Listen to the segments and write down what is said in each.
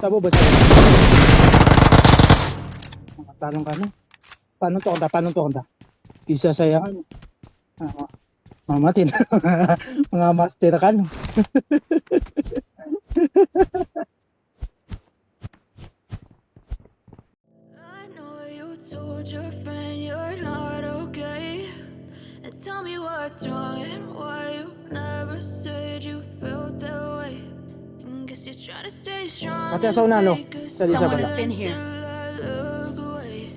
Sabo ba? Tanong ka na. Paano to kanta? Paano to kanta? Isa sayangan. Mamatin. Mga master ka no. I know you told your friend you're not okay. And tell me what's wrong and why you never said you felt that way. And guess you're trying to stay strong. Ate, asaw na no? Sa Lisa Someone pala. has been here. Look away.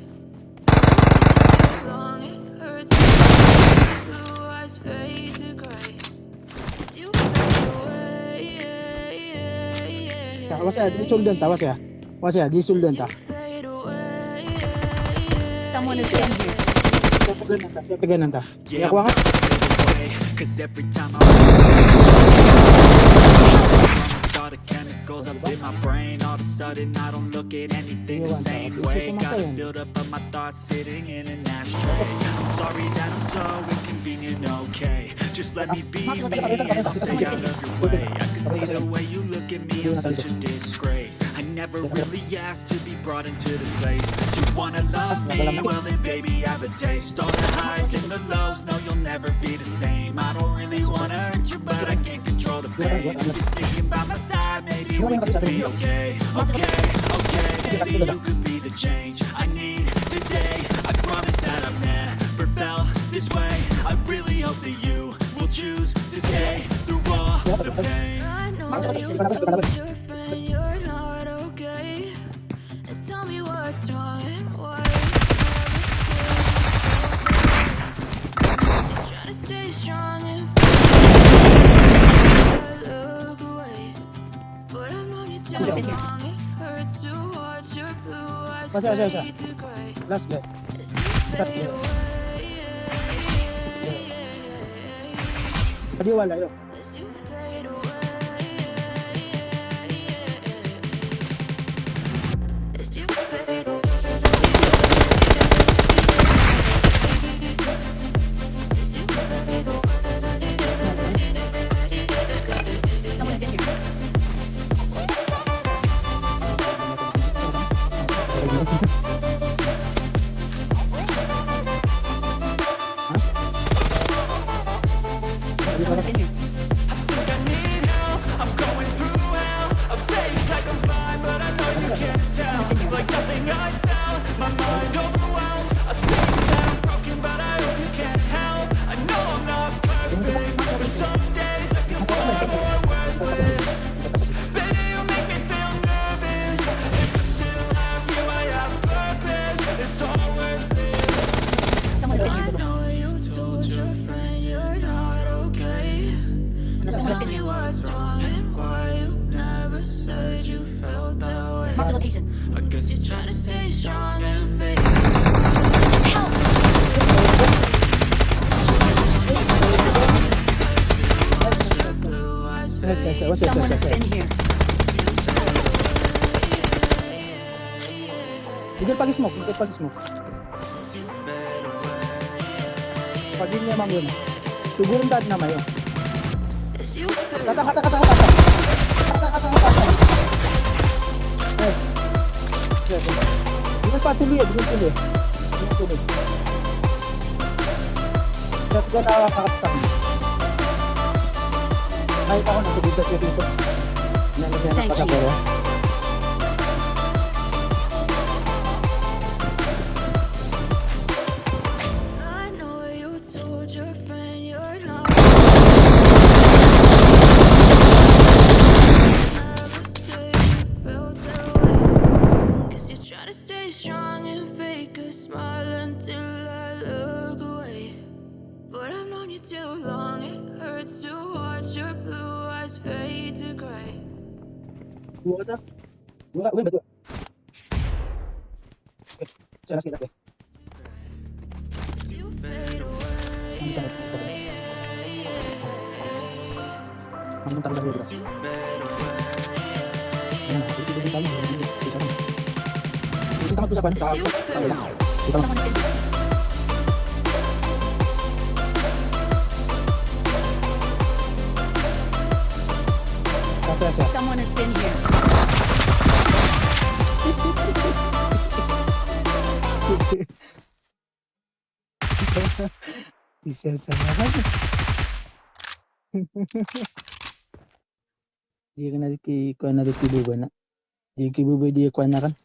Long it hurts. Blue eyes fade to gray. As you fade away. Tawas ya, di suldan ta, was ya. Was ya, di suldan ta. Fade away. Someone has been here. Taganan ta. Yeah, Yakuha I'm ka. about to fade away, 'cause every time I all the chemicals up in my brain, all of a sudden I don't look at anything the same way. Got a build up of my thoughts sitting in an ashtray. I'm sorry that I'm so inconvenient, okay. Just let me be me and I'll stay out of your way. I can see the way you look at me, I'm such a disgrace. I never really asked to be brought into this place. You wanna love me? Well then baby I have a taste. All the highs and the lows, no you'll never be the same. I don't really wanna hurt you but I can't control the pain. If you're sticking by my side, maybe we could be okay. Okay, okay, maybe you could be the change I need today. I promise that I've never felt this way. I really hope that you will choose to stay through all the pain. I know you told your friend you're not okay. And tell me what's wrong and why you're trying to stay strong and look away. But I've known you too long. It hurts to watch your blue eyes fade to gray. Last guy. As you fade away. Padi wala yo. As you fade away. As you fade away. As you fade away. Someone has been here. Someone has been here. I need help, I'm going through hell. I fake like I'm fine, but I know you can't tell. Like nothing I felt, my mind overwhelmed. I think that I'm broken, but I hope you can't help. I know I'm not perfect, but some days I feel far more worthless. Baby, you make me feel nervous. If I still have you, I have purpose. It's all worth it. Someone has been I here. know you told your friend you're not okay. Someone has Tell been me here. what's wrong and why you never said you felt that way. Mark the location. I guess You're trying to stay strong and fake. Blue eyes Yes, yes, fade. yes, yes, Someone yes, has yes. been here. Dito pag-smoke, dito pag-smoke. Pag niya mangun. Siguro dad na mayo. As you fade. Kata. Yes. Yes. Dito pa tuloy, dito tuloy. Dito tuloy. Just go na kakastak. Ay, ako na dito dito. Nalagyan na Thank pa you. pero. I know you told your friend you're not. Never say you felt that way. 'Cause you're trying to stay strong and fake a smile until I look away. But I've known you too long. It hurts to watch your blue eyes fade to gray. Wala. Wala, betul. Jelas kita deh. As you fade away. Mentar lagi bro. As you fade away. Nah, itu kita tahu ini bisa kan. Kita tahu siapa nih? Kita Someone has been here. tahu aja. Someone has been here. Isa sa mga. Di ka na kay kuan na kay buba na. Di kay buba di kuan na kan.